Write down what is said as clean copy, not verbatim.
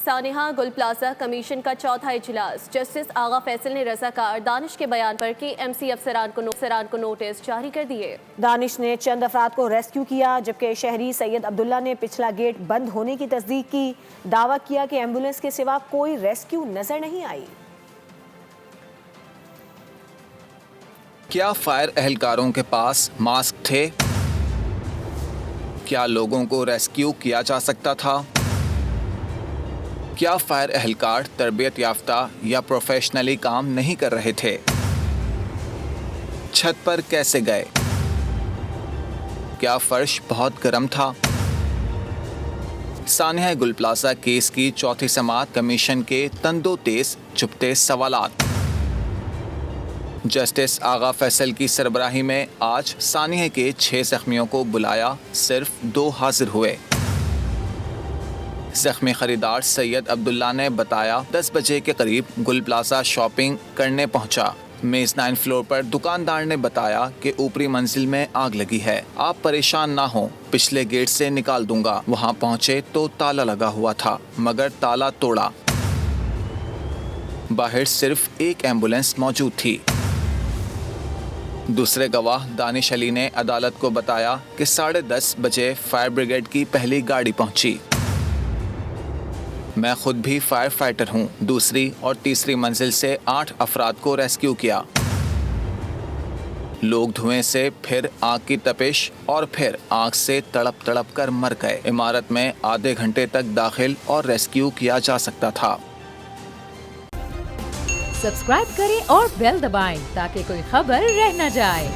سانحہ گل plaza commission کا چوتھا اجلاس، جسٹس آغا فیصل نے رضاکار دانش کے بیان پر KMC افسران کو نوٹس جاری کر دیے۔ دانش نے چند افراد کو ریسکیو کیا، جبکہ شہری سید عبداللہ نے پچھلا گیٹ بند ہونے کی تصدیق کی، دعویٰ کیا کہ ایمبولینس کے سوا کوئی ریسکیو نظر نہیں آئی۔ کیا فائر اہلکاروں کے پاس ماسک تھے؟ کیا لوگوں کو ریسکیو کیا جا سکتا تھا؟ کیا فائر اہلکار تربیت یافتہ یا پروفیشنلی کام نہیں کر رہے تھے؟ چھت پر کیسے گئے؟ کیا فرش بہت گرم تھا؟ سانحہ گل پلازہ کیس کی چوتھی سماعت کمیشن کے تندو تیز چپتے سوالات۔ جسٹس آغا فیصل کی سربراہی میں آج سانحہ کے 6 زخمیوں کو بلایا، صرف 2 حاضر ہوئے۔ زخمی خریدار سید عبداللہ نے بتایا 10 بجے کے قریب گل پلازہ شاپنگ کرنے پہنچا۔ میزنائن فلور پر دکاندار نے بتایا کہ اوپری منزل میں آگ لگی ہے، آپ پریشان نہ ہوں، پچھلے گیٹ سے نکال دوں گا۔ وہاں پہنچے تو تالا لگا ہوا تھا، مگر تالا توڑا۔ باہر صرف ایک ایمبولینس موجود تھی۔ دوسرے گواہ دانش علی نے عدالت کو بتایا کہ 10:30 بجے فائر بریگیڈ کی پہلی گاڑی پہنچی۔ میں خود بھی فائر فائٹر ہوں، دوسری اور تیسری منزل سے 8 افراد کو ریسکیو کیا۔ لوگ دھوئیں سے، پھر آگ کی تپش اور پھر آگ سے تڑپ تڑپ کر مر گئے۔ عمارت میں آدھے گھنٹے تک داخل اور ریسکیو کیا جا سکتا تھا۔ سبسکرائب کریں اور بیل دبائیں تاکہ کوئی خبر رہ نہ جائے۔